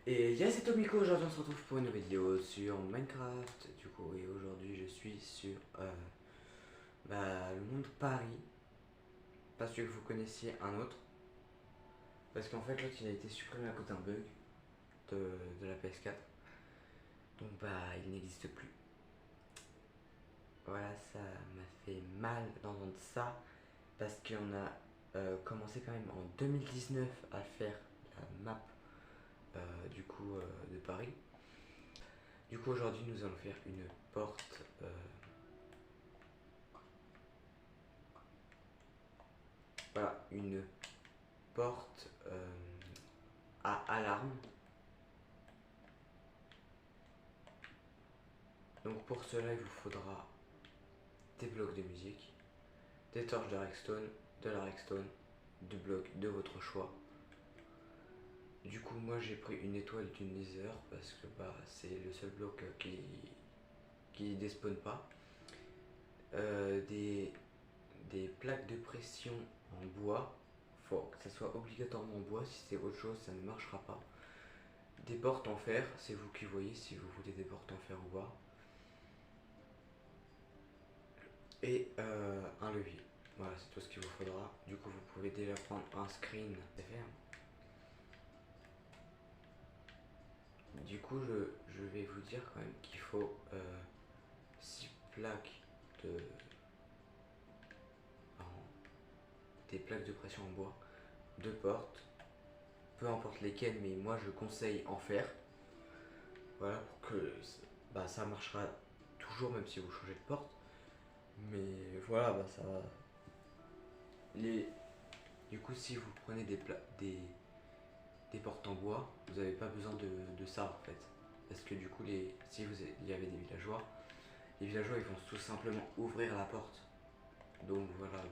Et yes, c'est Tomiko, aujourd'hui on se retrouve pour une nouvelle vidéo sur Minecraft. Du coup, et aujourd'hui je suis sur le monde Paris. Parce que vous connaissiez un autre. Parce qu'en fait l'autre il a été supprimé à cause d'un bug de la PS4. Donc il n'existe plus. Voilà, ça m'a fait mal d'entendre ça. Parce qu'on a commencé quand même en 2019 à faire la map de Paris. Du coup aujourd'hui nous allons faire une porte une porte à alarme. Donc pour cela il vous faudra des blocs de musique, des torches de redstone, de la redstone, du bloc de votre choix. Du coup moi j'ai pris une étoile du Nether parce que c'est le seul bloc qui despawn pas. Des plaques de pression en bois, faut que ça soit obligatoirement en bois, si c'est autre chose ça ne marchera pas. Des portes en fer, c'est vous qui voyez si vous voulez des portes en fer ou bois. Et un levier, voilà c'est tout ce qu'il vous faudra. Du coup vous pouvez déjà prendre un screen. Du coup je vais vous dire quand même qu'il faut 6 plaques des plaques de pression en bois, 2 portes, peu importe lesquelles, mais moi je conseille en fer. Voilà, pour que ça marchera toujours même si vous changez de porte. Mais voilà, ça va. Du coup si vous prenez des portes en bois, vous n'avez pas besoin de ça en fait. Parce que du coup si il y avait des villageois, les villageois ils vont tout simplement ouvrir la porte. Donc voilà,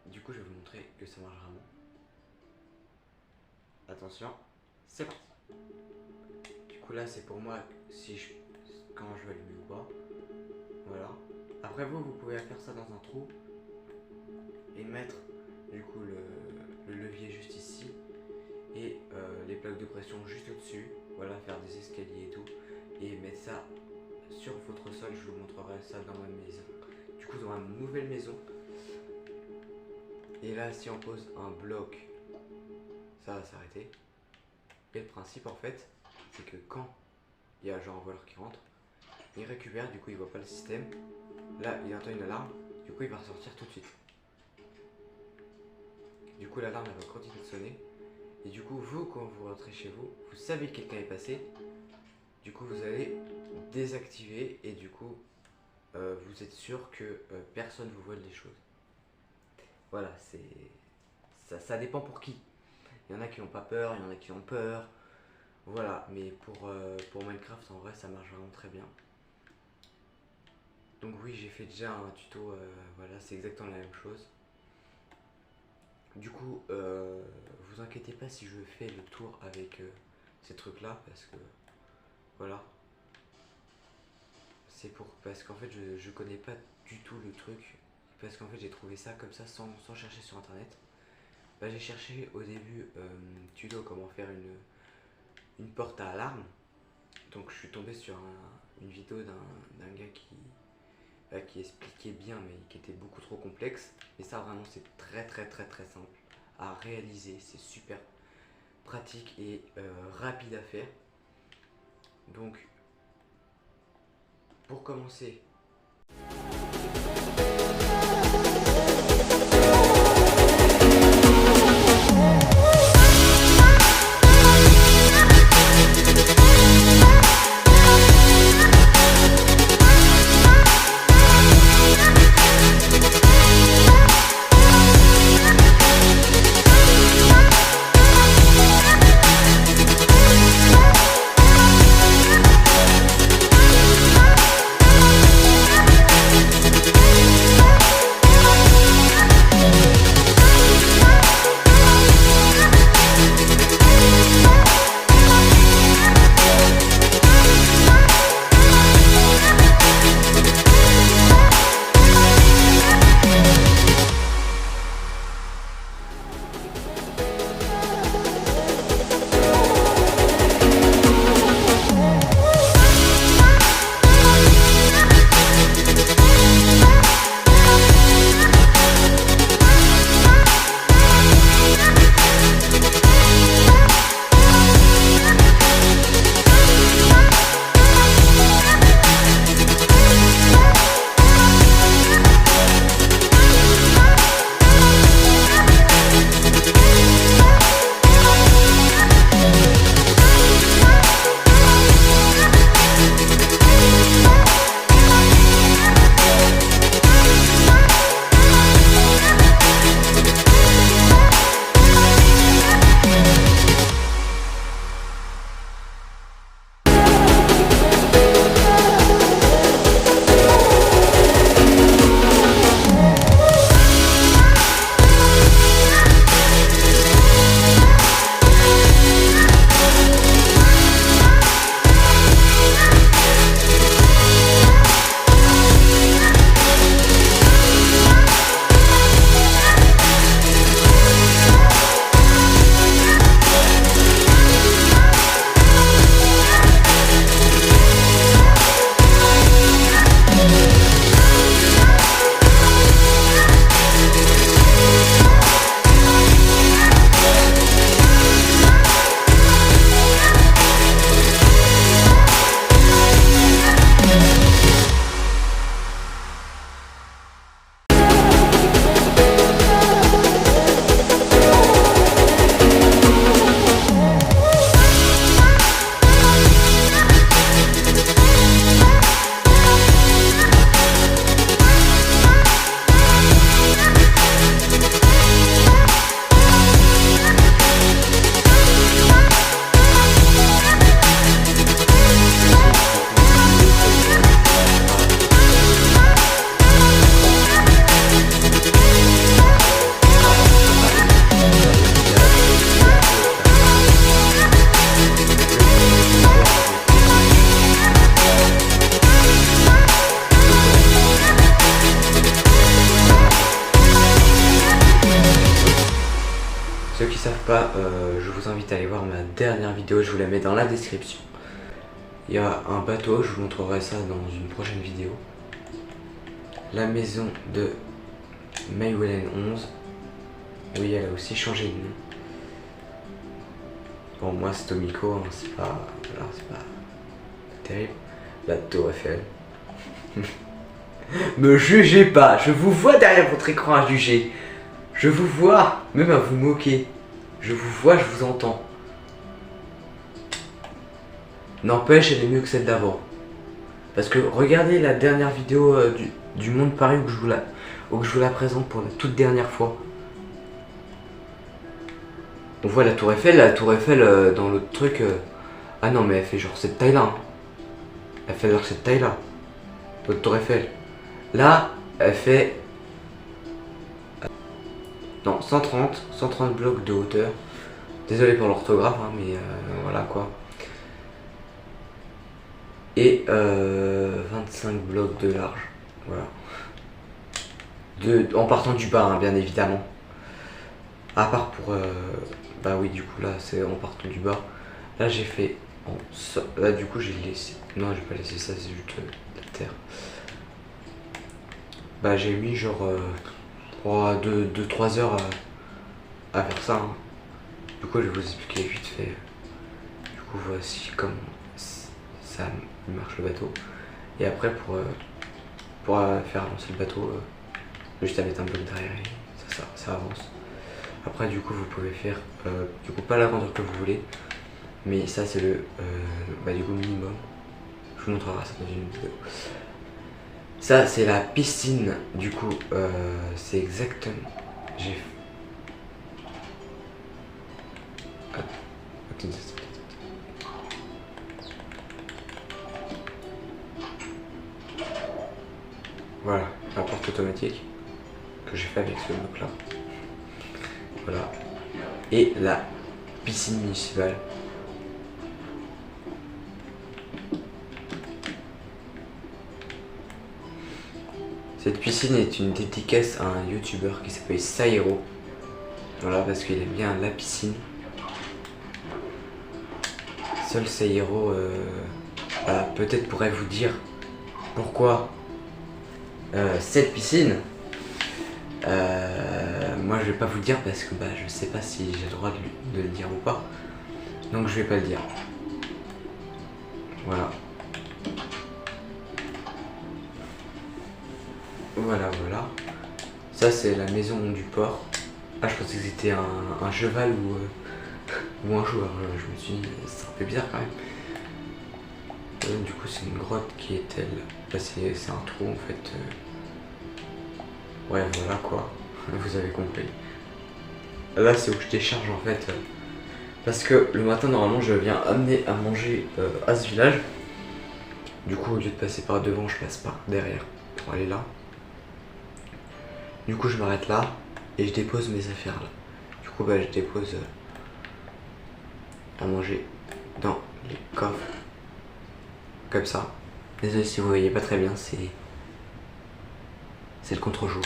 du coup je vais vous montrer que ça marche vraiment. Attention, c'est parti. Du coup là c'est pour moi quand je vais allumer ou pas. Voilà. Après vous pouvez faire ça dans un trou et mettre du coup le levier juste ici et les plaques de pression juste au dessus. Voilà, faire des escaliers et tout et mettre ça sur votre sol. Je vous montrerai ça dans ma maison, du coup dans ma nouvelle maison. Et là si on pose un bloc, ça va s'arrêter. Et le principe en fait c'est que quand il y a genre un voleur qui rentre, il récupère, du coup il voit pas le système. Là il entend une alarme, du coup il va ressortir tout de suite. Du coup l'alarme elle va continuer de sonner. Et du coup vous quand vous rentrez chez vous, vous savez que quelqu'un est passé. Du coup vous allez désactiver et du coup vous êtes sûr que personne vous vole des choses. Voilà, ça dépend pour qui. Il y en a qui n'ont pas peur, il y en a qui ont peur. Voilà, mais pour Minecraft en vrai ça marche vraiment très bien. Donc oui, j'ai fait déjà un tuto, voilà, c'est exactement la même chose. Du coup, vous inquiétez pas si je fais le tour avec ces trucs là, parce que voilà. Parce qu'en fait je connais pas du tout le truc. Parce qu'en fait j'ai trouvé ça comme ça sans chercher sur internet. J'ai cherché au début tuto comment faire une porte à alarme. Donc je suis tombé sur une vidéo d'un gars qui expliquait bien mais qui était beaucoup trop complexe. Mais ça vraiment c'est très simple à réaliser, c'est super pratique et rapide à faire. Donc pour commencer, ceux qui savent pas, je vous invite à aller voir ma dernière vidéo, je vous la mets dans la description. Il y a un bateau, je vous montrerai ça dans une prochaine vidéo. La maison de Maywellen 11. Oui, elle a aussi changé de nom. Bon, moi c'est Tomiko, hein, c'est pas, voilà, c'est pas terrible. La tour Eiffel. Me jugez pas, je vous vois derrière votre écran à juger. Je vous vois, même à vous moquer. Je vous vois, je vous entends. N'empêche, elle est mieux que celle d'avant. Parce que regardez la dernière vidéo du Monde Paris où je vous la présente pour la toute dernière fois. On voit la tour Eiffel dans l'autre truc. Ah non, mais elle fait genre cette taille là. Hein. Elle fait genre cette taille là. L'autre tour Eiffel. Là, elle fait... Non, 130 blocs de hauteur. Désolé pour l'orthographe, hein, mais voilà quoi. Et 25 blocs de large. Voilà. En partant du bas, hein, bien évidemment. À part pour... bah oui, du coup là, c'est en partant du bas. Là, j'ai fait... Là, du coup, j'ai laissé... Non, j'ai pas laissé ça, c'est juste la terre. Bah, j'ai mis genre... 2-3 heures à faire ça. Hein. Du coup, je vais vous expliquer vite fait. Du coup, voici comment ça marche le bateau. Et après, pour faire avancer le bateau, juste à mettre un bloc derrière et ça avance. Après, du coup, vous pouvez faire, du coup, pas la grandeur que vous voulez, mais ça, c'est le, du coup, minimum. Je vous montrerai ça dans une vidéo. Ça, c'est la piscine, du coup, c'est exactement... Voilà, la porte automatique que j'ai fait avec ce bloc là. Voilà. Et la piscine municipale. Cette piscine est une dédicace à un youtubeur qui s'appelle Sairo. Voilà, parce qu'il aime bien la piscine. Seul Sairo peut-être pourrait vous dire pourquoi cette piscine. Moi je vais pas vous le dire parce que je sais pas si j'ai le droit de le dire ou pas. Donc je vais pas le dire. Voilà. Voilà. Ça c'est la maison du port. Ah, je pensais que c'était un cheval ou un joueur. Je me suis dit, c'est un peu bizarre quand même. Du coup c'est une grotte qui est telle. Là c'est un trou en fait. Ouais, voilà quoi. Vous avez compris. Là c'est où je décharge en fait. Parce que le matin normalement je viens amener à manger à ce village. Du coup au lieu de passer par devant je passe par derrière pour aller là. Du coup je m'arrête là et je dépose mes affaires là. Du coup je dépose à manger dans les coffres. Comme ça. Désolé si vous voyez pas très bien, c'est le contre-jour.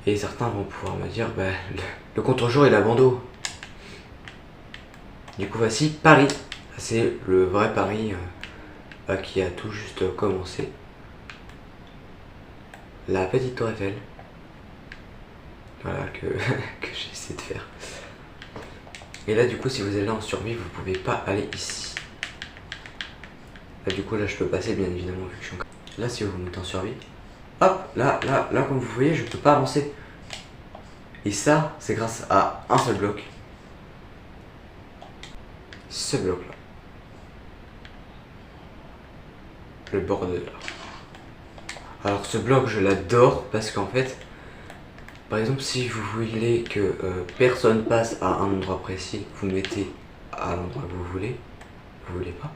Et certains vont pouvoir me dire, le contre-jour il a bandeau. Du coup voici Paris. C'est le vrai Paris qui a tout juste commencé. La petite tour Eiffel. Voilà que j'essaie de faire. Et là du coup si vous êtes là en survie, vous pouvez pas aller ici. Là du coup là je peux passer bien évidemment vu que je suis encore... Là si vous montez en survie, hop, là comme vous voyez je peux pas avancer. Et ça c'est grâce à un seul bloc. Ce bloc là. Le border. Alors ce bloc je l'adore parce qu'en fait, par exemple si vous voulez que personne passe à un endroit précis, vous mettez à l'endroit que vous voulez pas.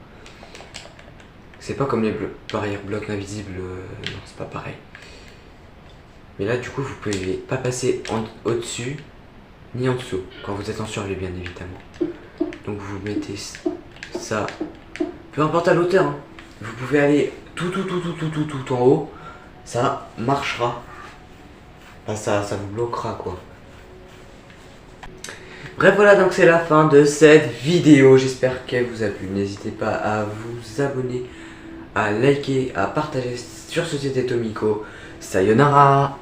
C'est pas comme les barrières blocs invisibles, non c'est pas pareil. Mais là du coup vous pouvez pas passer au-dessus ni en dessous quand vous êtes en survie bien évidemment. Donc vous mettez ça, peu importe à l'auteur, hein. Vous pouvez aller tout en haut, ça marchera. bah, ça vous bloquera quoi. Bref voilà, donc c'est la fin de cette vidéo, j'espère qu'elle vous a plu. N'hésitez pas à vous abonner, à liker, à partager sur Société Tomiko. Sayonara.